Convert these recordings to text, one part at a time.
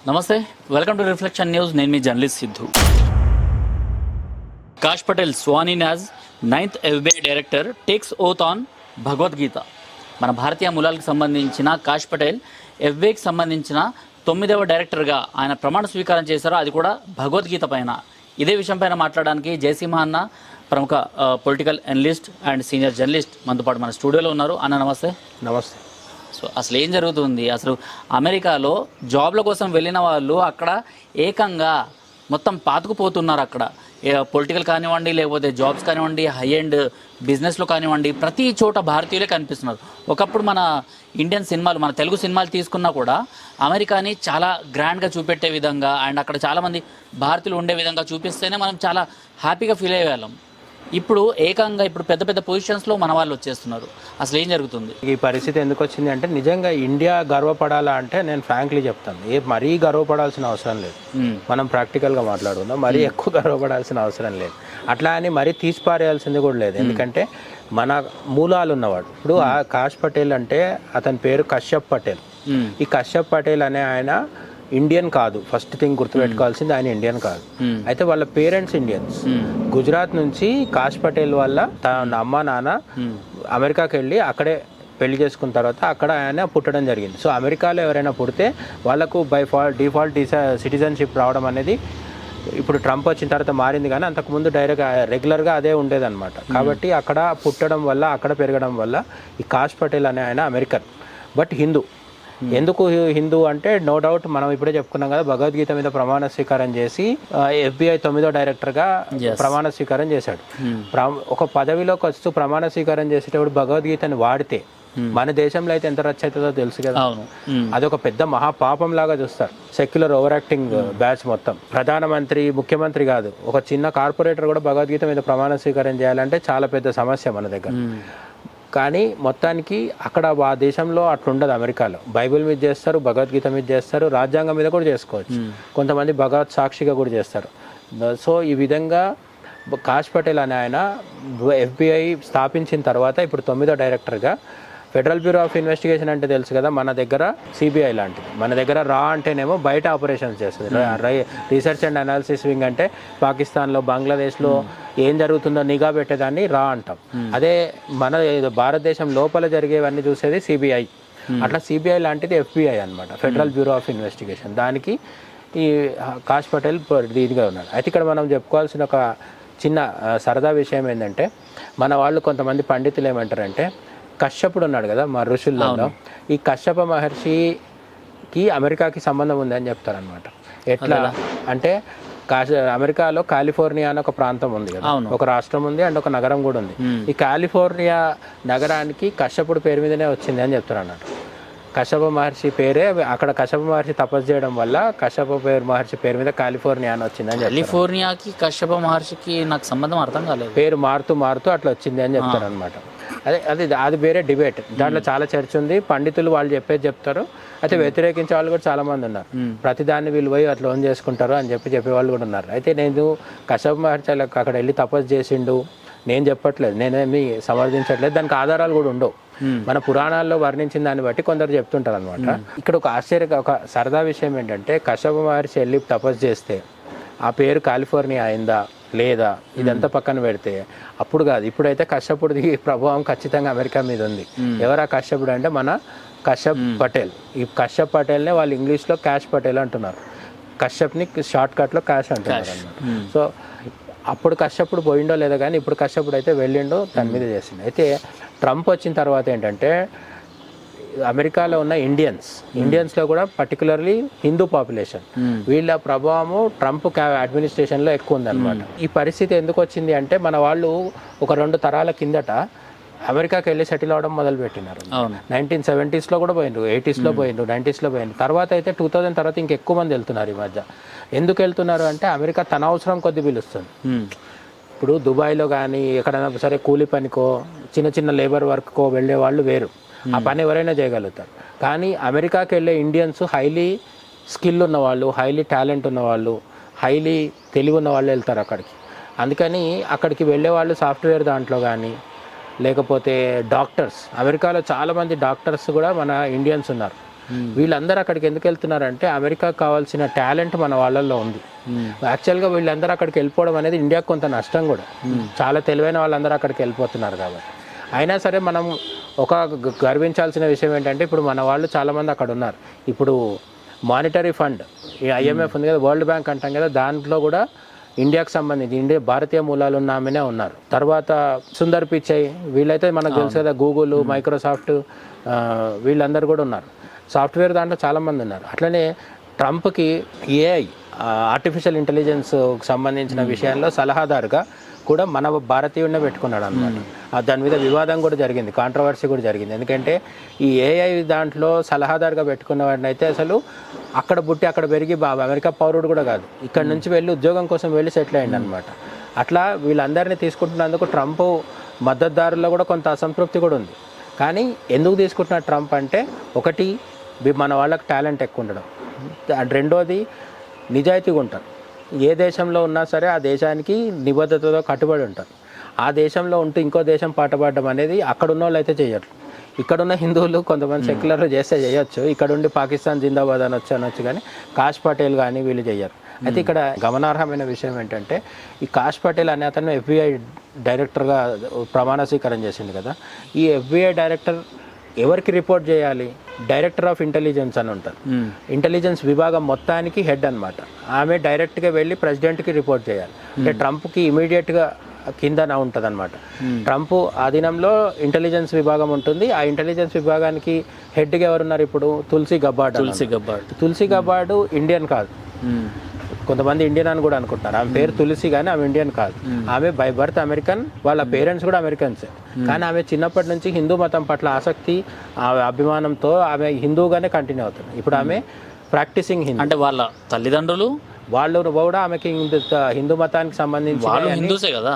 నమస్తే, welcome to reflection news. నేను మీ journalist Siddhu. Cache Patel Schwann as 9th FBI director takes oath on Bhagavad Gita. మన భారతీయ మూలాలకు సంబంధించిన cache Patel FBIకి సంబంధించిన 9వ డైరెక్టర్గా ఆయన ప్రమాణ స్వీకారం చేశారు, అది కూడా భగవద్గీత పైన. ఇదే విషయం పైన మాట్లాడడానికి జయసింహ అన్న, ప్రముఖ political analyst and senior journalist మనతో పాటు మన స్టూడియోలో ఉన్నారు. అన్న నమస్తే. నమస్తే. సో అసలు ఏం జరుగుతుంది? అసలు అమెరికాలో జాబ్ల కోసం వెళ్ళిన వాళ్ళు అక్కడ ఏకంగా మొత్తం పాతుకుపోతున్నారు. అక్కడ పొలిటికల్ కానివ్వండి, లేకపోతే జాబ్స్ కానివ్వండి, హై అండ్ బిజినెస్లో కానివ్వండి, ప్రతి చోట భారతీయులే కనిపిస్తున్నారు. ఒకప్పుడు మన ఇండియన్ సినిమాలు, మన తెలుగు సినిమాలు తీసుకున్నా కూడా అమెరికాని చాలా గ్రాండ్గా చూపెట్టే విధంగా అండ్ అక్కడ చాలామంది భారతీయులు ఉండే విధంగా చూపిస్తేనే మనం చాలా హ్యాపీగా ఫీల్ అయ్యేవాళ్ళం. ఇప్పుడు ఏకంగా పెద్ద పెద్ద పొజిషన్స్లో మన వాళ్ళు వచ్చేస్తున్నారు. అసలు ఏం జరుగుతుంది? ఈ పరిస్థితి ఎందుకు వచ్చింది అంటే, నిజంగా ఇండియా గర్వపడాలా అంటే నేను ఫ్రాంక్లీ చెప్తాను, మరీ గర్వపడాల్సిన అవసరం లేదు. మనం ప్రాక్టికల్గా మాట్లాడుకుందాం, మరీ ఎక్కువ గర్వపడాల్సిన అవసరం లేదు. అట్లా అని మరీ తీసిపారేయాల్సింది కూడా లేదు. ఎందుకంటే మన మూలాలు ఉన్నవాడు. ఇప్పుడు ఆ కాష్ పటేల్ అంటే అతని పేరు కశ్యప్ పటేల్. ఈ కశ్యప్ పటేల్ అనే ఆయన ఇండియన్ కాదు. ఫస్ట్ థింగ్ గుర్తుపెట్టుకోవాల్సింది, ఆయన ఇండియన్ కాదు. అయితే వాళ్ళ పేరెంట్స్ ఇండియన్స్. గుజరాత్ నుంచి కాష్ పటేల్ వాళ్ళ అమ్మ నాన్న అమెరికాకి వెళ్ళి అక్కడే పెళ్లి చేసుకున్న తర్వాత అక్కడ ఆయన పుట్టడం జరిగింది. సో అమెరికాలో ఎవరైనా పుడితే వాళ్ళకు డిఫాల్ట్ సిటిజన్షిప్ రావడం అనేది ఇప్పుడు ట్రంప్ వచ్చిన తర్వాత మారింది, కానీ అంతకుముందు రెగ్యులర్గా అదే ఉండేదన్నమాట. కాబట్టి అక్కడ పుట్టడం వల్ల, అక్కడ పెరగడం వల్ల ఈ కాష్ పటేల్ అనే ఆయన అమెరికన్, బట్ హిందూ. ఎందుకు హిందూ అంటే, నో డౌట్ మనం ఇప్పుడే చెప్పుకున్నాం కదా, భగవద్గీత మీద ప్రమాణ స్వీకారం చేసి FBI 9వ డైరెక్టర్గా ప్రమాణ స్వీకారం చేశాడు. ఒక పదవిలోకి వస్తూ ప్రమాణ స్వీకారం చేసేటప్పుడు భగవద్గీతని వాడితే మన దేశంలో అయితే ఎంత రచ్చ అవుతుందో తెలుసు కదా. అదొక పెద్ద మహాపాపం లాగా చూస్తారు. సెక్యులర్ ఓవర్ యాక్టింగ్ బ్యాచ్ మొత్తం. ప్రధానమంత్రి, ముఖ్యమంత్రి కాదు, ఒక చిన్న కార్పొరేటర్ కూడా భగవద్గీత మీద ప్రమాణ స్వీకారం చేయాలంటే చాలా పెద్ద సమస్య మన దగ్గర. కానీ మొత్తానికి అక్కడ ఆ దేశంలో అట్లుండదు. అమెరికాలో బైబిల్ మీద చేస్తారు, భగవద్గీత మీద చేస్తారు, రాజ్యాంగం మీద కూడా చేసుకోవచ్చు. కొంతమంది భగవత్ సాక్షిగా కూడా చేస్తారు. సో ఈ విధంగా కాష్ పటేల్ అనే ఆయన FBI స్థాపించిన తర్వాత ఇప్పుడు 9వ డైరెక్టర్గా, ఫెడరల్ బ్యూరో ఆఫ్ ఇన్వెస్టిగేషన్ అంటే తెలుసు కదా, మన దగ్గర CBI లాంటిది. మన దగ్గర రా అంటేనేమో బయట ఆపరేషన్స్ చేస్తుంది. రీసెర్చ్ అండ్ అనాలిసిస్ వింగ్ అంటే పాకిస్తాన్లో, బంగ్లాదేశ్లో ఏం జరుగుతుందో నిఘా పెట్టేదాన్ని రా అంటాం. అదే మన భారతదేశం లోపల జరిగేవన్నీ చూసేది CBI. అట్లా CBI లాంటిది FBI అనమాట, ఫెడరల్ బ్యూరో ఆఫ్ ఇన్వెస్టిగేషన్. దానికి ఈ కాష్ పటేల్ దీనిగా ఉన్నాడు. అయితే ఇక్కడ మనం చెప్పుకోవాల్సిన ఒక చిన్న సరదా విషయం ఏంటంటే, మన వాళ్ళు కొంతమంది పండితులు ఏమంటారంటే, కశ్యపుడు ఉన్నాడు కదా మా ఋషుల్లో, ఈ కశ్యప మహర్షికి అమెరికాకి సంబంధం ఉందని చెప్తారనమాట. ఎట్లా అంటే, అమెరికాలో కాలిఫోర్నియా అని ఒక ప్రాంతం ఉంది కదా, ఒక రాష్ట్రం ఉంది అండ్ ఒక నగరం కూడా ఉంది. ఈ కాలిఫోర్నియా నగరానికి కశ్యపుడు పేరు మీదనే వచ్చింది అని చెప్తారు అన్నట్టు. కశ్యప మహర్షి పేరే అక్కడ, కశ్యప మహర్షి తపస్సు చేయడం వల్ల కశ్యప మహర్షి పేరు మీద కాలిఫోర్నియా అని వచ్చింది అని చెప్తారు. కాలిఫోర్నియాకి కశ్యప మహర్షికి నాకు సంబంధం అర్థం కాలేదు. పేరు మారుతూ అట్లా వచ్చింది అని చెప్తారు అనమాట. అది వేరే డిబేట్. దాంట్లో చాలా చర్చ ఉంది. పండితులు వాళ్ళు చెప్పేది చెప్తారు, అయితే వ్యతిరేకించే వాళ్ళు కూడా చాలా మంది ఉన్నారు. ప్రతిదాన్ని వీళ్ళు పోయి అట్లా ఓన్ చేసుకుంటారు అని చెప్పేవాళ్ళు కూడా ఉన్నారు. అయితే నేను కశ్యప మహర్షి అక్కడ వెళ్ళి తపస్సు చేసిండు నేను చెప్పట్లేదు, నేనేమి సమర్థించట్లేదు, దానికి ఆధారాలు కూడా ఉండవు. మన పురాణాల్లో వర్ణించిన దాన్ని బట్టి కొందరు చెప్తుంటారు అనమాట. ఇక్కడ ఒక సరదా విషయం ఏంటంటే, కశ్యప మహర్షి వెళ్ళి తపస్సు చేస్తే ఆ పేరు కాలిఫోర్నియా అయిందా లేదా ఇదంతా పక్కన పెడితే అప్పుడు కాదు, ఇప్పుడైతే కశ్యపుడి ప్రభావం ఖచ్చితంగా అమెరికా మీద ఉంది. ఎవరా కశ్యపుడు అంటే మన కశ్యప్ పటేల్. ఈ కశ్యప్ పటేల్నే వాళ్ళు ఇంగ్లీష్లో క్యాష్ పటేల్ అంటున్నారు. కశ్యప్ని షార్ట్ కట్లో క్యాష్ అంటున్నారు అన్నమాట. సో అప్పుడు కశ్యపుడు పోయిండో లేదో కానీ ఇప్పుడు కశ్యపుడు అయితే వెళ్ళిండో దాని మీద చేసిండు. అయితే ట్రంప్ వచ్చిన తర్వాత ఏంటంటే, అమెరికాలో ఉన్న ఇండియన్స్లో కూడా పర్టికులర్లీ హిందూ పాపులేషన్, వీళ్ళ ప్రభావము ట్రంప్ అడ్మినిస్ట్రేషన్లో ఎక్కువ ఉందన్నమాట. ఈ పరిస్థితి ఎందుకు వచ్చింది అంటే, మన వాళ్ళు ఒక 2 తరాల కిందట అమెరికాకి వెళ్ళి సెటిల్ అవడం మొదలు పెట్టినారు. 1970s కూడా పోయిండ్రు, 80sలో పోయిండ్రు, 90sలో పోయిండ్రు. తర్వాత అయితే 2000 తర్వాత ఇంకెక్కువ మంది వెళ్తున్నారు ఈ మధ్య. ఎందుకు వెళ్తున్నారు అంటే, అమెరికా తన అవసరం కొద్ది పిలుస్తుంది. ఇప్పుడు దుబాయ్లో కానీ ఎక్కడైనా సరే కూలి పనికో, చిన్న లేబర్ వర్క్కో వెళ్ళే వాళ్ళు వేరు, ఆ పని ఎవరైనా చేయగలుగుతారు. కానీ అమెరికాకి వెళ్ళే ఇండియన్స్ హైలీ స్కిల్ ఉన్నవాళ్ళు, హైలీ టాలెంట్ ఉన్నవాళ్ళు, హైలీ తెలివి ఉన్న వాళ్ళు వెళ్తారు అక్కడికి. అందుకని అక్కడికి వెళ్ళే వాళ్ళు సాఫ్ట్వేర్ దాంట్లో కానీ, లేకపోతే డాక్టర్స్, అమెరికాలో చాలామంది డాక్టర్స్ కూడా మన ఇండియన్స్ ఉన్నారు. వీళ్ళందరూ అక్కడికి ఎందుకు వెళ్తున్నారంటే అమెరికాకు కావాల్సిన టాలెంట్ మన వాళ్ళల్లో ఉంది. యాక్చువల్గా వీళ్ళందరూ అక్కడికి వెళ్ళిపోవడం అనేది ఇండియాకు కొంత నష్టం కూడా. చాలా తెలివైన వాళ్ళందరూ అక్కడికి వెళ్ళిపోతున్నారు కాబట్టి. అయినా సరే మనం ఒక గర్వించాల్సిన విషయం ఏంటంటే ఇప్పుడు మన వాళ్ళు చాలామంది అక్కడ ఉన్నారు. ఇప్పుడు మానిటరీ ఫండ్, ఈ IMF ఉంది కదా, వరల్డ్ బ్యాంక్ అంటాం కదా, దాంట్లో కూడా ఇండియాకు సంబంధించి భారతీయ మూలాలు ఉన్న ఆమెనే ఉన్నారు. తర్వాత సుందర్ పిచై, వీళ్ళైతే మనకు తెలుసు కదా, గూగుల్, మైక్రోసాఫ్ట్, వీళ్ళందరూ కూడా ఉన్నారు. సాఫ్ట్వేర్ దాంట్లో చాలామంది ఉన్నారు. అట్లనే ట్రంప్కి AI, ఆర్టిఫిషియల్ ఇంటెలిజెన్స్ సంబంధించిన విషయాల్లో సలహాదారుగా కూడా మన భారతీయుడినే పెట్టుకున్నాడు అనమాట. దాని మీద వివాదం కూడా జరిగింది, కాంట్రవర్సీ కూడా జరిగింది. ఎందుకంటే ఈ AI దాంట్లో సలహాదారుగా పెట్టుకున్న వాడిని అయితే అసలు అక్కడ పుట్టి అక్కడ పెరిగి అమెరికా పౌరుడు కూడా కాదు, ఇక్కడ నుంచి వెళ్ళి ఉద్యోగం కోసం వెళ్ళి సెటిల్ అయ్యింది అనమాట. అట్లా వీళ్ళందరినీ తీసుకుంటున్నందుకు ట్రంప్ మద్దతుదారుల్లో కూడా కొంత అసంతృప్తి కూడా ఉంది. కానీ ఎందుకు తీసుకుంటున్న ట్రంప్ అంటే, ఒకటి మన వాళ్ళకి టాలెంట్ ఎక్కువ ఉండడం, రెండోది నిజాయితీగా ఉంటారు. ఏ దేశంలో ఉన్నా సరే ఆ దేశానికి నిబద్ధతతో కట్టుబడి ఉంటారు. ఆ దేశంలో ఉంటూ ఇంకో దేశం పాటపాడడం అనేది అక్కడ ఉన్న వాళ్ళు అయితే చేయరు. ఇక్కడున్న హిందువులు కొంతమంది సెక్యులర్లు చేస్తే చేయొచ్చు, ఇక్కడ ఉండి పాకిస్తాన్ జిందాబాద్ అనొచ్చు కానీ కాష్ పటేల్ కానీ వీళ్ళు చేయరు. అయితే ఇక్కడ గమనార్హమైన విషయం ఏంటంటే, ఈ కాష్ పటేల్ అనే అతను FBI డైరెక్టర్గా ప్రమాణ స్వీకారం చేసింది కదా. ఈ FBI డైరెక్టర్ ఎవరికి రిపోర్ట్ చేయాలి? డైరెక్టర్ ఆఫ్ ఇంటెలిజెన్స్ అని ఉంటారు. ఇంటెలిజెన్స్ విభాగం మొత్తానికి హెడ్ అనమాట. ఆమె డైరెక్ట్గా వెళ్ళి ప్రెసిడెంట్కి రిపోర్ట్ చేయాలి. అంటే ట్రంప్కి ఇమీడియట్గా కింద ఉంటుంది అనమాట. ట్రంప్ ఆధీనంలో ఇంటెలిజెన్స్ విభాగం ఉంటుంది. ఆ ఇంటెలిజెన్స్ విభాగానికి హెడ్గా ఎవరున్నారు ఇప్పుడు? తులసి గబార్డ్ ఇండియన్ కాదు. కొంతమంది ఇండియన్ అని కూడా అనుకుంటున్నారు. ఆమె పేరు తులసి కానీ ఆమె ఇండియన్ కాదు. ఆమె బై బర్త్ అమెరికన్, వాళ్ళ పేరెంట్స్ కూడా అమెరికన్సే. కానీ ఆమె చిన్నప్పటి నుంచి హిందూ మతం పట్ల ఆసక్తి, అభిమానంతో ఆమె హిందూగానే కంటిన్యూ అవుతుంది. ఇప్పుడు ఆమె ప్రాక్టీసింగ్ హిందూ. అంటే వాళ్ళ తల్లిదండ్రులు వాళ్ళు కూడా ఆమెకి హిందూ మతానికి సంబంధించి హిందూసే కదా,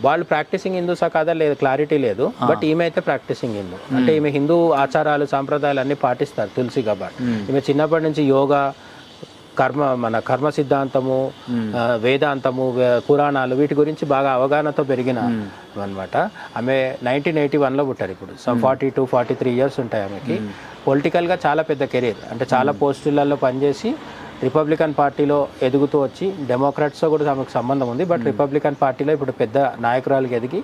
వాళ్ళు ప్రాక్టీసింగ్ హిందూసా కాదా లేదు క్లారిటీ లేదు. బట్ ఈమె అయితే ప్రాక్టీసింగ్ హిందూ. అంటే ఈమె హిందూ ఆచారాలు సాంప్రదాయాలు అన్నీ పాటిస్తారు తులసి గబార్డ్. ఈమె చిన్నప్పటి నుంచి యోగా, కర్మ సిద్ధాంతము, వేదాంతము, పురాణాలు వీటి గురించి బాగా అవగాహనతో పెరిగిన అనమాట. ఆమె 1981లో పుట్టారు. ఇప్పుడు 42-43 ఇయర్స్ ఉంటాయి ఆమెకి. పొలిటికల్గా చాలా పెద్ద కెరీర్, అంటే చాలా పోస్టులలో పనిచేసి రిపబ్లికన్ పార్టీలో ఎదుగుతూ వచ్చి, డెమోక్రాట్స్తో కూడా ఆమెకు సంబంధం ఉంది. బట్ రిపబ్లికన్ పార్టీలో ఇప్పుడు పెద్ద నాయకురాలుగా ఎదిగి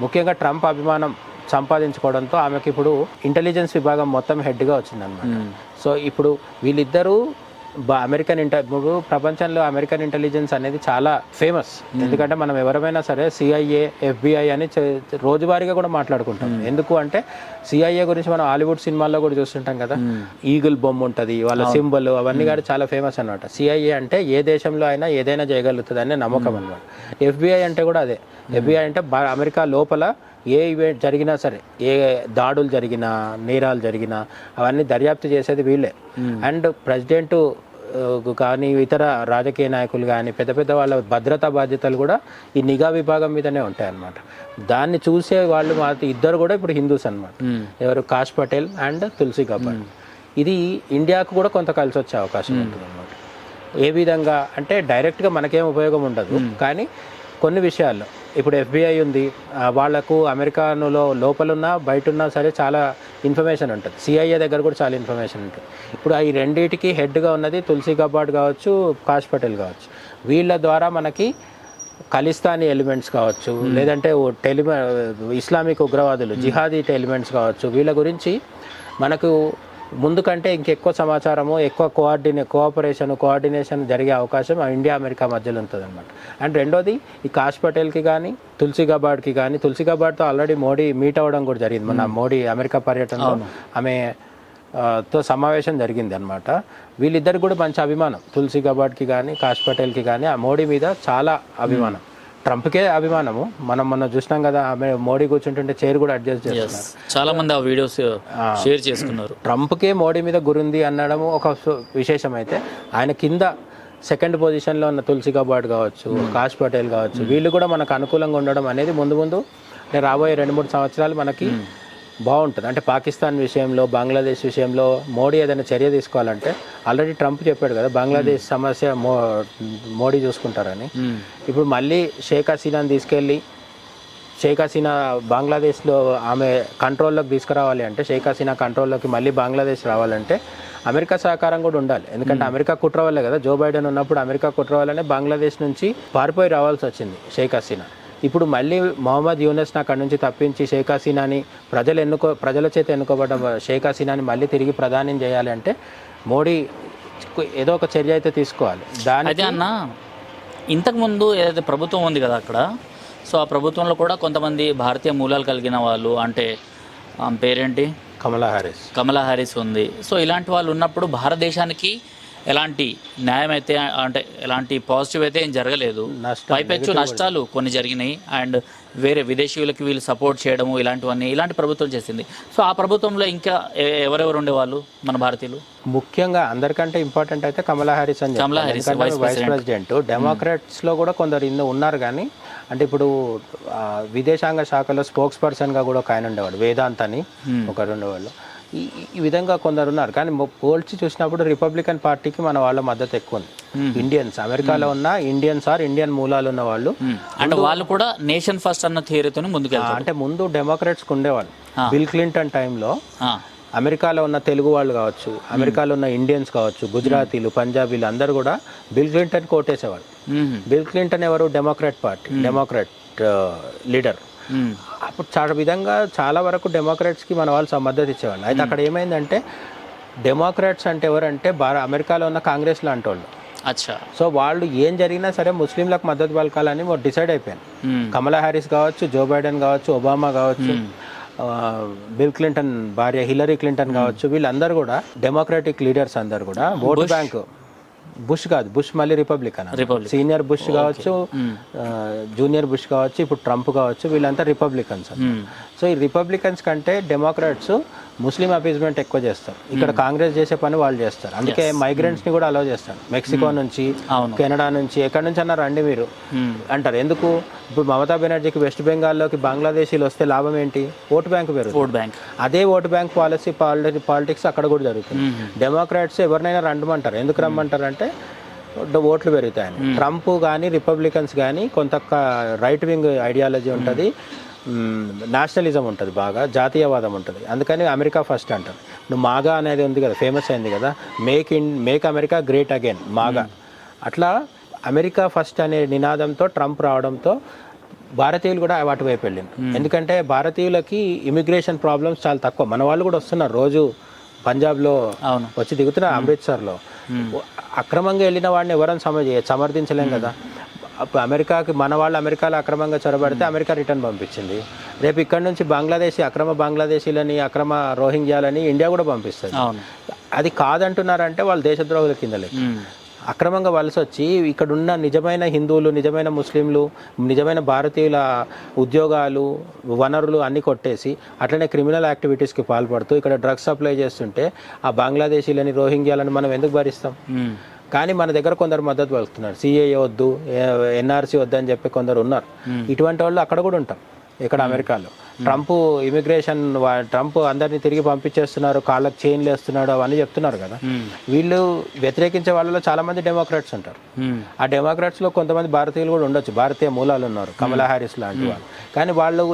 ముఖ్యంగా ట్రంప్ అభిమానం సంపాదించుకోవడంతో ఆమెకి ఇప్పుడు ఇంటెలిజెన్స్ విభాగం మొత్తం హెడ్గా వచ్చిందనమాట. సో ఇప్పుడు వీళ్ళిద్దరూ ఇప్పుడు ప్రపంచంలో అమెరికన్ ఇంటెలిజెన్స్ అనేది చాలా ఫేమస్. ఎందుకంటే మనం ఎవరైనా సరే CIA, FBI అని రోజువారీగా కూడా మాట్లాడుకుంటాం. ఎందుకు అంటే CIA గురించి మనం హాలీవుడ్ సినిమాల్లో కూడా చూస్తుంటాం కదా, ఈగిల్ బొమ్మ ఉంటుంది, వాళ్ళ సింబల్, అవన్నీ కూడా చాలా ఫేమస్ అనమాట. CIA అంటే ఏ దేశంలో అయినా ఏదైనా చేయగలుగుతుంది అనే నమ్మకం అనమాట. FBI అంటే కూడా అదే. FBI అంటే అమెరికా లోపల ఏ ఈవెంట్ జరిగినా సరే, ఏ దాడులు జరిగినా, నేరాలు జరిగినా అవన్నీ దర్యాప్తు చేసేది వీళ్ళే. అండ్ ప్రెసిడెంట్ కానీ ఇతర రాజకీయ నాయకులు కానీ పెద్ద పెద్ద వాళ్ళ భద్రతా బాధ్యతలు కూడా ఈ నిఘా విభాగం మీదనే ఉంటాయి అన్నమాట. దాన్ని చూసే వాళ్ళు ఇద్దరు కూడా ఇప్పుడు హిందూస్ అనమాట. ఎవరు? Kash Patel and Tulsi Gabbard. ఇది ఇండియాకు కూడా కొంత కలిసి వచ్చే అవకాశం ఉంటుంది అనమాట. ఏ విధంగా అంటే డైరెక్ట్గా మనకేం ఉపయోగం ఉండదు, కానీ కొన్ని విషయాల్లో ఇప్పుడు FBI ఉంది, వాళ్లకు అమెరికాలో లోపలున్నా బయట ఉన్నా సరే చాలా ఇన్ఫర్మేషన్ ఉంటుంది. CIA దగ్గర కూడా చాలా ఇన్ఫర్మేషన్ ఉంటుంది. ఇప్పుడు ఈ రెండింటికి హెడ్గా ఉన్నది తులసి గబార్డ్ కావచ్చు, కాష్ పటేల్ కావచ్చు. వీళ్ళ ద్వారా మనకి ఖలిస్తానీ ఎలిమెంట్స్ కావచ్చు, లేదంటే ఇస్లామిక్ ఉగ్రవాదులు, జిహాదీ ఎలిమెంట్స్ కావచ్చు, వీళ్ళ గురించి మనకు ముందు కంటే ఇంకెక్కువ సమాచారము, ఎక్కువ కోఆర్డినేషన్ జరిగే అవకాశం ఇండియా అమెరికా మధ్యలో ఉంటుంది అనమాట. అండ్ రెండోది ఈ కాష్ పటేల్కి కానీ తులసి గబార్డ్కి కానీ, తులసి గబార్డ్తో ఆల్రెడీ మోడీ మీట్ అవ్వడం కూడా జరిగింది. మన మోడీ అమెరికా పర్యటనలో ఆమె తో సమావేశం జరిగింది అనమాట. వీళ్ళిద్దరికి కూడా మంచి అభిమానం, తులసి గబార్డ్కి కానీ కాష్ పటేల్కి కానీ ఆ మోడీ మీద చాలా అభిమానం. ట్రంప్కే అభిమానము. మొన్న చూసినాం కదా, ఆమె మోడీ కూర్చుంటుంటే చైర్ కూడా అడ్జస్ట్ చేస్తున్నారు. చాలా మంది ఆ వీడియోస్ షేర్ చేసుకున్నారు. ట్రంప్కే మోడీ మీద గురుంది అనడము ఒక విశేషం. అయితే ఆయన కింద సెకండ్ పొజిషన్లో ఉన్న తులసి గబార్డ్ కావచ్చు, కాష్ పటేల్ కావచ్చు, వీళ్ళు కూడా మనకు అనుకూలంగా ఉండడం అనేది ముందు రాబోయే 2-3 సంవత్సరాలు మనకి బాగుంటుంది. అంటే పాకిస్తాన్ విషయంలో, బంగ్లాదేశ్ విషయంలో మోడీ ఏదైనా చర్య తీసుకోవాలంటే ఆల్రెడీ ట్రంప్ చెప్పాడు కదా, బంగ్లాదేశ్ సమస్య మోడీ చూసుకుంటారని. ఇప్పుడు మళ్ళీ షేక్ హసీనాని తీసుకెళ్ళి షేక్ హసీనా బంగ్లాదేశ్లో ఆమె కంట్రోల్లోకి తీసుకురావాలి అంటే, షేక్ హసీనా కంట్రోల్లోకి మళ్ళీ బంగ్లాదేశ్ రావాలంటే అమెరికా సహకారం కూడా ఉండాలి. ఎందుకంటే అమెరికా కుట్ర వల్లే కదా, జో బైడెన్ ఉన్నప్పుడు అమెరికా కుట్ర వల్లనే బంగ్లాదేశ్ నుంచి పారిపోయి రావాల్సి వచ్చింది షేక్ హసీనా. ఇప్పుడు మళ్ళీ మొహమ్మద్ యూనస్ని అక్కడి నుంచి తప్పించి షేక్ హసీనాని ప్రజల చేత ఎన్నుకోబడ్డ షేక్ హసీనాని మళ్ళీ తిరిగి ప్రధానం చేయాలి అంటే మోడీ ఏదో ఒక చర్య అయితే తీసుకోవాలి. అయితే అన్న ఇంతకుముందు ఏదైతే ప్రభుత్వం ఉంది కదా అక్కడ, సో ఆ ప్రభుత్వంలో కూడా కొంతమంది భారతీయ మూలాలు కలిగిన వాళ్ళు, అంటే ఆమె పేరేంటి, కమలా హారిస్ ఉంది. సో ఇలాంటి వాళ్ళు ఉన్నప్పుడు భారతదేశానికి ఎలాంటి న్యాయం అయితే, అంటే ఎలాంటి పాజిటివ్ అయితే ఏం జరగలేదు, పైపెచ్చు నష్టాలు కొన్ని జరిగినాయి. అండ్ వేరే విదేశీయులకి వీళ్ళు సపోర్ట్ చేయడము ఇలాంటివన్నీ ఇలాంటి ప్రభుత్వం చేసింది. సో ఆ ప్రభుత్వంలో ఇంకా ఎవరెవరు ఉండేవాళ్ళు మన భారతీయులు? ముఖ్యంగా అందరికంటే ఇంపార్టెంట్ అయితే కమలా హారిస్ అని వైస్ ప్రెసిడెంట్. డెమోక్రాట్స్ లో కూడా కొందరు ఉన్నారు, కానీ అంటే ఇప్పుడు విదేశాంగ శాఖలో స్పోక్స్ పర్సన్గా కూడా ఒక ఆయన ఉండేవాడు, వేదాంత్ అని ఒకరు ఉండేవాళ్ళు. ఈ విధంగా కొందరు ఉన్నారు, కానీ పోల్చి చూసినప్పుడు రిపబ్లికన్ పార్టీకి మన వాళ్ళ మద్దతు ఎక్కువ ఉంది. ఇండియన్స్, అమెరికాలో ఉన్న ఇండియన్స్ ఇండియన్ మూలాలు ఉన్న వాళ్ళు, అంటే వాళ్ళు కూడా నేషన్ ఫస్ట్ అన్న థియరీతో ముందుకెళ్తారు. అంటే ముందు డెమోక్రాట్స్కి ఉండేవాళ్ళు. బిల్ క్లింటన్ టైంలో అమెరికాలో ఉన్న తెలుగు వాళ్ళు కావచ్చు, అమెరికాలో ఉన్న ఇండియన్స్ కావచ్చు, గుజరాతీలు, పంజాబీలు అందరూ కూడా బిల్ క్లింటన్ కోటేసేవాళ్ళు. బిల్ క్లింటన్ ఎవరు? Democrat leader. అప్పుడు చాలా వరకు డెమోక్రాట్స్కి మన వాళ్ళు మద్దతు ఇచ్చేవాళ్ళు. అయితే అక్కడ ఏమైందంటే డెమోక్రాట్స్ అంటే ఎవరంటే అమెరికాలో ఉన్న కాంగ్రెస్ లాంటి వాళ్ళు. సో వాళ్ళు ఏం జరిగినా సరే ముస్లింలకు మద్దతు పలకాలని డిసైడ్ అయిపోయాను. కమలా హారిస్ కావచ్చు, జో బైడెన్ కావచ్చు, ఒబామా కావచ్చు, బిల్ క్లింటన్ భార్య హిలరీ క్లింటన్ కావచ్చు, వీళ్ళందరూ కూడా డెమోక్రాటిక్ లీడర్స్ అందరు కూడా ఓటు బ్యాంకు. బుష్ మళ్ళీ రిపబ్లికన్, సీనియర్ బుష్ కావచ్చు, జూనియర్ బుష్ కావచ్చు, ఇప్పుడు ట్రంప్ కావచ్చు, వీళ్ళంతా రిపబ్లికన్స్. సో ఈ రిపబ్లికన్స్ కంటే డెమోక్రాట్స్ ముస్లిం అపీజ్మెంట్ ఎక్కువ చేస్తారు. ఇక్కడ కాంగ్రెస్ చేసే పని వాళ్ళు చేస్తారు. అందుకే మైగ్రెంట్స్ ని కూడా అలౌ చేస్తారు. మెక్సికో నుంచి, కెనడా నుంచి, ఎక్కడి నుంచి అన్నా రండి మీరు అంటారు. ఎందుకు? ఇప్పుడు మమతా బెనర్జీకి వెస్ట్ బెంగాల్లోకి బంగ్లాదేశీలు వస్తే లాభం ఏంటి? ఓటు బ్యాంక్ పెరుగుతుంది. అదే ఓటు బ్యాంక్ పాలిటిక్స్ అక్కడ కూడా జరుగుతుంది. డెమోక్రాట్స్ ఎవరినైనా రండమంటారు. ఎందుకు రమ్మంటారు అంటే ఓట్లు పెరుగుతాయని. ట్రంప్ కానీ రిపబ్లికన్స్ కానీ కొంత రైట్ వింగ్ ఐడియాలజీ ఉంటుంది, నేషనలిజం ఉంటుంది, బాగా జాతీయవాదం ఉంటుంది. అందుకని అమెరికా ఫస్ట్ అంటారు. నువ్వు మాగా అనేది ఉంది కదా, ఫేమస్ అయింది కదా, మేక్ అమెరికా గ్రేట్ అగైన్, మాగా. అట్లా అమెరికా ఫస్ట్ అనే నినాదంతో ట్రంప్ రావడంతో భారతీయులు కూడా వాటి వైపు వెళ్ళింది. ఎందుకంటే భారతీయులకి ఇమిగ్రేషన్ ప్రాబ్లమ్స్ చాలా తక్కువ. మన వాళ్ళు కూడా వస్తున్నారు, రోజు పంజాబ్లో వచ్చి దిగుతున్నారు, అమృత్సర్లో. అక్రమంగా వెళ్ళిన వాడిని ఎవరైనా సమర్థించలేం కదా. అప్పుడు అమెరికాకి మన వాళ్ళు అమెరికాలో అక్రమంగా చొరబడితే అమెరికా రిటర్న్ పంపించింది. రేపు ఇక్కడ నుంచి అక్రమ బంగ్లాదేశీలని, అక్రమ రోహింగ్యాలని ఇండియా కూడా పంపిస్తుంది. అది కాదంటున్నారంటే వాళ్ళు దేశద్రోహుల కింద లేదు. అక్రమంగా వలస వచ్చి ఇక్కడున్న నిజమైన హిందువులు, నిజమైన ముస్లింలు, నిజమైన భారతీయుల ఉద్యోగాలు, వనరులు అన్నీ కొట్టేసి అట్లనే క్రిమినల్ యాక్టివిటీస్కి పాల్పడుతూ ఇక్కడ డ్రగ్స్ సప్లై చేస్తుంటే ఆ బంగ్లాదేశీలని, రోహింగ్యాలని మనం ఎందుకు భరిస్తాం? కానీ మన దగ్గర కొందరు మద్దతు పలుకుతున్నారు. సిఏఏ వద్దు, ఎన్ఆర్సీ వద్దు అని చెప్పి కొందరు ఉన్నారు. ఇటువంటి వాళ్ళు అక్కడ కూడా ఉంటాం. ఇక్కడ అమెరికాలో ట్రంప్ అందరినీ తిరిగి పంపించేస్తున్నారు, కాళ్ళకు చైన్లు వేస్తున్నాడు, అవన్నీ చెప్తున్నారు కదా. వీళ్ళు వ్యతిరేకించే వాళ్ళలో చాలా మంది డెమోక్రాట్స్ ఉంటారు. ఆ డెమోక్రాట్స్ లో కొంతమంది భారతీయులు కూడా ఉండొచ్చు, భారతీయ మూలాలు ఉన్నారు, కమలా హారిస్ లాంటి వాళ్ళు. కానీ వాళ్ళు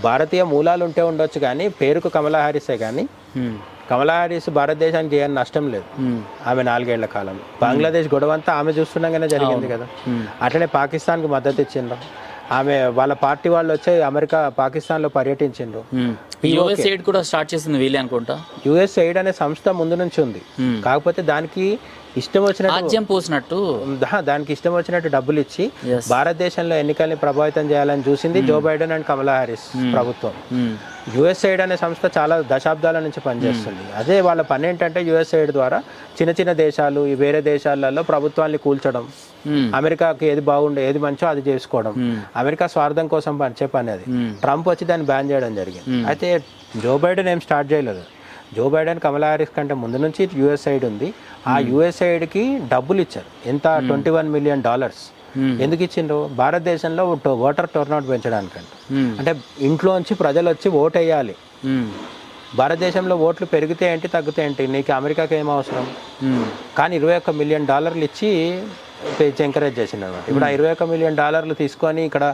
భారతీయ మూలాలు ఉంటే ఉండొచ్చు, కానీ పేరుకు కమలా హారిసే. కానీ కమలా హారిస్ భారతదేశానికి చేయని నష్టం లేదు. ఆమె 4 ఏళ్ల కాలంలో బంగ్లాదేశ్ గొడవంతా ఆమె చూస్తుండగానే జరిగింది కదా. అట్లనే పాకిస్తాన్కి మద్దతు ఇచ్చిండ్రు. ఆమె వాళ్ళ పార్టీ వాళ్ళు వచ్చి పాకిస్తాన్లో పర్యటించిండ్రు. యుఎస్ఎయిడ్ కూడా స్టార్ట్ చేసింది వీళ్ళే అనుకుంటా. యుఎస్ఎయిడ్ అనే సంస్థ ముందు నుంచి ఉంది, కాకపోతే దానికి ఇష్టం వచ్చినట్టు దానికి ఇష్టం వచ్చినట్టు డబ్బులు ఇచ్చి భారతదేశంలో ఎన్నికల్ని ప్రభావితం చేయాలని చూసింది Joe Biden and Kamala Harris ప్రభుత్వం. యుఎస్ఎయిడ్ అనే సంస్థ చాలా దశాబ్దాల నుంచి పనిచేస్తుంది. అదే వాళ్ళ పని ఏంటంటే యుఎస్ఎయిడ్ ద్వారా చిన్న చిన్న దేశాలు, ఈ వేరే దేశాలలో ప్రభుత్వాన్ని కూల్చడం, అమెరికాకి ఏది బాగుండే, ఏది మంచో అది చేసుకోవడం, అమెరికా స్వార్థం కోసం పనిచే పని అది. ట్రంప్ వచ్చి దాన్ని బ్యాన్ చేయడం జరిగింది. అయితే జో బైడెన్ ఏం స్టార్ట్ చేయలేదు. జో బైడెన్ కమలా హారిస్ కంటే ముందు నుంచి యుఎస్ఎయిడ్ ఉంది. ఆ యుఎస్ఎయిడ్కి డబ్బులు ఇచ్చారు. ఎంత? $21 మిలియన్. ఎందుకు ఇచ్చిండ్రు? భారతదేశంలో ఓటర్ టర్నౌట్ పెంచడానికంటే. అంటే ఇంట్లోంచి ప్రజలు వచ్చి ఓటు వేయాలి. భారతదేశంలో ఓట్లు పెరిగితే ఏంటి, తగ్గితే ఏంటి, నీకు అమెరికాకి ఏం అవసరం? కానీ $21 మిలియన్ ఇచ్చి ఎంకరేజ్ చేసింది అనమాట. ఇప్పుడు ఆ $21 మిలియన్ తీసుకొని ఇక్కడ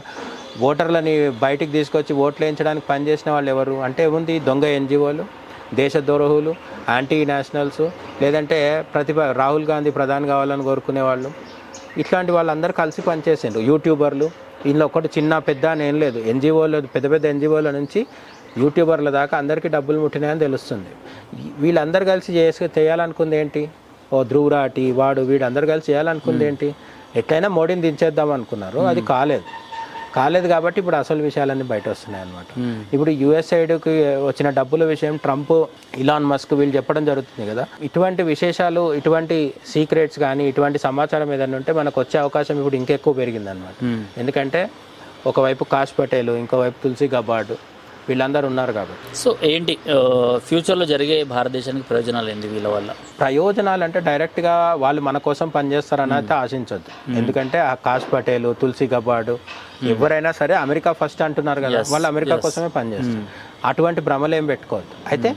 ఓటర్లని బయటికి తీసుకొచ్చి ఓట్లు వేయించడానికి పనిచేసిన వాళ్ళు ఎవరు అంటే ఏముంది? దొంగ ఎన్జిఓలు, దేశద్రోహులు, యాంటీ నేషనల్స్, లేదంటే రాహుల్ గాంధీ ప్రధాని కావాలని కోరుకునే వాళ్ళు, ఇట్లాంటి వాళ్ళందరూ కలిసి పనిచేసిండ్రు. యూట్యూబర్లు, ఇందులో ఒకటి చిన్న పెద్ద అని ఏం లేదు, ఎన్జిఓలు, పెద్ద పెద్ద ఎన్జిఓల నుంచి యూట్యూబర్ల దాకా అందరికీ డబ్బులు ముట్టినాయని తెలుస్తుంది. వీళ్ళందరూ కలిసి చేయాలనుకుంది ఏంటి? ఓ ధ్రువరాటి వాడు వీడు అందరు కలిసి చేయాలనుకుంది ఏంటి? ఎట్లయినా మోడీని దించేద్దాం అనుకున్నారు, అది కాలేదు కాబట్టి ఇప్పుడు అసలు విషయాలన్నీ బయట వస్తున్నాయి అన్నమాట. ఇప్పుడు యుఎస్ఐడ్కి వచ్చిన డబ్బుల విషయం ట్రంప్, ఇలాన్ మస్క్ వీళ్ళు చెప్పడం జరుగుతుంది కదా. ఇటువంటి విశేషాలు, ఇటువంటి సీక్రెట్స్ కానీ ఇటువంటి సమాచారం ఏదైనా ఉంటే మనకు వచ్చే అవకాశం ఇప్పుడు ఇంకెక్కువ పెరిగింది అనమాట. ఎందుకంటే ఒకవైపు కాష్ పటేల్, ఇంకోవైపు తులసి గబార్డ్, వీళ్ళందరూ ఉన్నారు కాబట్టి. సో ఏంటి ఫ్యూచర్లో జరిగే భారతదేశానికి ప్రయోజనాలు ఏంటి వీళ్ళ వల్ల? ప్రయోజనాలు అంటే డైరెక్ట్గా వాళ్ళు మన కోసం పనిచేస్తారని అయితే ఆశించొద్దు. ఎందుకంటే ఆ కాష్ పటేల్, తులసి గబార్డ్ ఎవరైనా సరే అమెరికా ఫస్ట్ అంటున్నారు కదా, వాళ్ళు అమెరికా కోసమే పనిచేస్తారు. అటువంటి భ్రమలు ఏం పెట్టుకోవద్దు. అయితే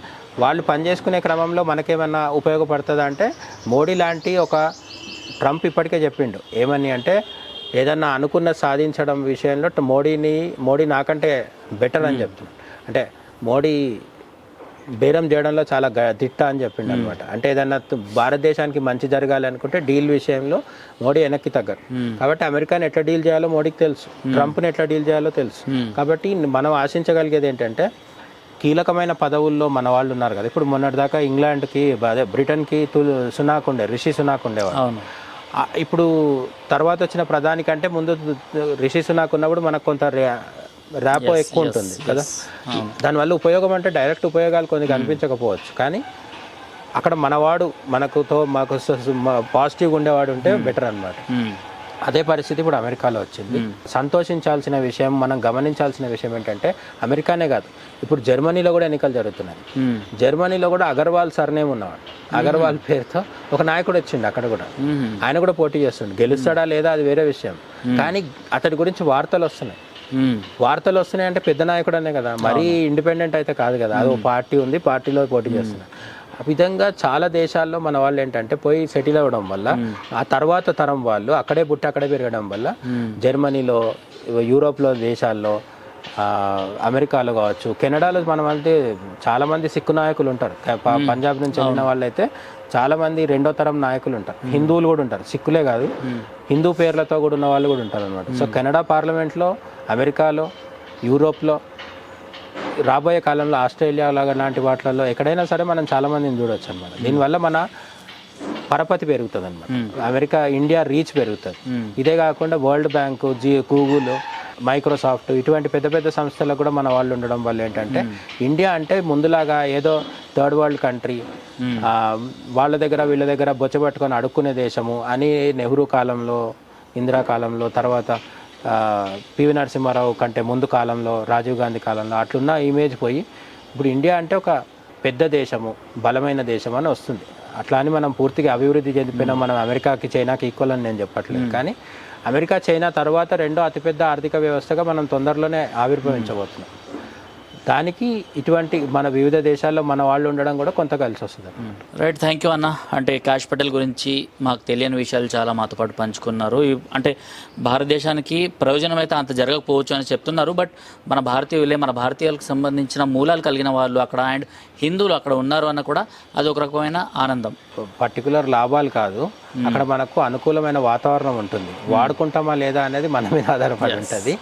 వాళ్ళు పనిచేసుకునే క్రమంలో మనకేమన్నా ఉపయోగపడుతుందా అంటే, మోడీ లాంటి ఒక ట్రంప్ ఇప్పటికే చెప్పిండు ఏమని అంటే, ఏదన్నా అనుకున్న సాధించడం విషయంలో మోడీ నాకంటే బెటర్ అని చెప్తున్నాడు. అంటే మోడీ బేరం చేయడంలో చాలా దిట్ట అని చెప్పిండు అనమాట. అంటే ఏదన్నా భారతదేశానికి మంచి జరగాలి అనుకుంటే డీల్ విషయంలో మోడీ వెనక్కి తగ్గరు. కాబట్టి అమెరికాని ఎట్లా డీల్ చేయాలో మోడీకి తెలుసు, ట్రంప్ని ఎట్లా డీల్ చేయాలో తెలుసు. కాబట్టి మనం ఆశించగలిగేది ఏంటంటే, కీలకమైన పదవుల్లో మన వాళ్ళు ఉన్నారు కదా. ఇప్పుడు మొన్నటిదాకా ఇంగ్లాండ్కి, అదే బ్రిటన్కి రిషి సునాక్ ఉండేవారు. ఇప్పుడు తర్వాత వచ్చిన ప్రధాని కంటే ముందు రిషి సునాక్ ఉన్నప్పుడు మనకు కొంత ర్యాపో ఎక్కువ ఉంటుంది కదా. దానివల్ల ఉపయోగం అంటే డైరెక్ట్ ఉపయోగాలు కొన్ని కనిపించకపోవచ్చు, కానీ అక్కడ మనవాడు మాకు పాజిటివ్గా ఉండేవాడు ఉంటే బెటర్ అనమాట. అదే పరిస్థితి ఇప్పుడు అమెరికాలో వచ్చింది. సంతోషించాల్సిన విషయం, మనం గమనించాల్సిన విషయం ఏంటంటే, అమెరికానే కాదు, ఇప్పుడు జర్మనీలో కూడా ఎన్నికలు జరుగుతున్నాయి. జర్మనీలో కూడా అగర్వాల్ సర్నేమ్ ఉన్నవాడు, అగర్వాల్ పేరుతో ఒక నాయకుడు వచ్చిండు. అక్కడ కూడా ఆయన కూడా పోటీ చేస్తుండు. గెలుస్తాడా లేదా అది వేరే విషయం, కానీ అతడి గురించి వార్తలు వస్తున్నాయి అంటే పెద్ద నాయకుడు అనే కదా, మరీ ఇండిపెండెంట్ అయితే కాదు కదా. అది ఒక పార్టీ ఉంది, పార్టీలో పోటీ చేస్తున్నాడు. ఆ విధంగా చాలా దేశాల్లో మన వాళ్ళు ఏంటంటే పోయి సెటిల్ అవ్వడం వల్ల, ఆ తర్వాత తరం వాళ్ళు అక్కడే పుట్టి అక్కడే పెరగడం వల్ల, జర్మనీలో, యూరోప్లో దేశాల్లో, అమెరికాలో కావచ్చు, కెనడాలో మనం అంటే చాలామంది సిక్కు నాయకులు ఉంటారు. పంజాబ్ నుంచి వెళ్ళిన వాళ్ళు అయితే చాలామంది రెండో తరం నాయకులు ఉంటారు. హిందువులు కూడా ఉంటారు, సిక్కులే కాదు, హిందూ పేర్లతో కూడా ఉన్న వాళ్ళు కూడా ఉంటారు అనమాట. సో కెనడా పార్లమెంట్లో, అమెరికాలో, యూరోప్లో, రాబోయే కాలంలో ఆస్ట్రేలియా లాంటి వాటిల్లో ఎక్కడైనా సరే మనం చాలామందిని చూడవచ్చు అనమాట. దీనివల్ల మన పరపతి పెరుగుతుంది అనమాట. ఇండియా రీచ్ పెరుగుతుంది. ఇదే కాకుండా వరల్డ్ బ్యాంకు, గూగుల్, మైక్రోసాఫ్ట్ ఇటువంటి పెద్ద పెద్ద సంస్థలకు కూడా మన వాళ్ళు ఉండడం వల్ల ఏంటంటే, ఇండియా అంటే ముందులాగా ఏదో థర్డ్ వరల్డ్ కంట్రీ, వీళ్ళ దగ్గర బొచ్చబట్టుకొని అడుక్కునే దేశము అని నెహ్రూ కాలంలో, ఇందిరా కాలంలో, తర్వాత పివి నరసింహారావు కంటే ముందు కాలంలో, రాజీవ్ గాంధీ కాలంలో అట్లున్న ఇమేజ్ పోయి ఇప్పుడు ఇండియా అంటే ఒక పెద్ద దేశము, బలమైన దేశం అని వస్తుంది. అట్లా అని మనం పూర్తిగా అభివృద్ధి చెందిపోయినా మనం అమెరికాకి, చైనాకి ఈక్వల్ అని నేను చెప్పట్లేదు, కానీ అమెరికా, చైనా తర్వాత రెండో అతిపెద్ద ఆర్థిక వ్యవస్థగా మనం తొందరలోనే ఆవిర్భవించబోతున్నాం. దానికి ఇటువంటి మన వివిధ దేశాల్లో మన వాళ్ళు ఉండడం కూడా కొంత కలిసి వస్తుంది. రైట్, థ్యాంక్ యూ అన్న. అంటే కాష్ పటేల్ గురించి మాకు తెలియని విషయాలు చాలా మాతో పాటు పంచుకున్నారు. అంటే భారతదేశానికి ప్రయోజనం అయితే అంత జరగకపోవచ్చు అని చెప్తున్నారు, బట్ మన భారతీయులకు సంబంధించిన మూలాలు కలిగిన వాళ్ళు అక్కడ, అండ్ హిందువులు అక్కడ ఉన్నారు అన్న కూడా అది ఒక రకమైన ఆనందం. పర్టికులర్ లాభాలు కాదు, అక్కడ మనకు అనుకూలమైన వాతావరణం ఉంటుంది. వాడుకుంటామా లేదా అనేది మన మీద ఆధారపడి ఉంటుంది.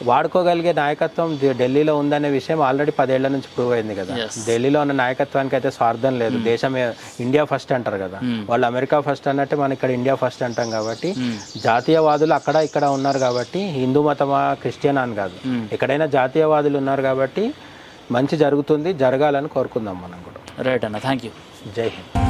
వాడుకోగలిగే నాయకత్వం ఢిల్లీలో ఉందనే విషయం ఆల్రెడీ 10 ఏళ్ల నుంచి ప్రూవ్ అయింది కదా. ఢిల్లీలో ఉన్న నాయకత్వానికి అయితే స్వార్థం లేదు. దేశమే ఇండియా ఫస్ట్ అంటారు కదా, వాళ్ళు అమెరికా ఫస్ట్ అన్నట్టే మనం ఇక్కడ ఇండియా ఫస్ట్ అంటాం. కాబట్టి జాతీయవాదులు అక్కడ ఇక్కడ ఉన్నారు కాబట్టి, హిందూ మతమా క్రిస్టియన్ అని కాదు, ఎక్కడైనా జాతీయవాదులు ఉన్నారు కాబట్టి మంచి జరుగుతుంది, జరగాలని కోరుకుందాం మనం కూడా. రైట్ అన్న, థ్యాంక్ యూ. జై హింద్.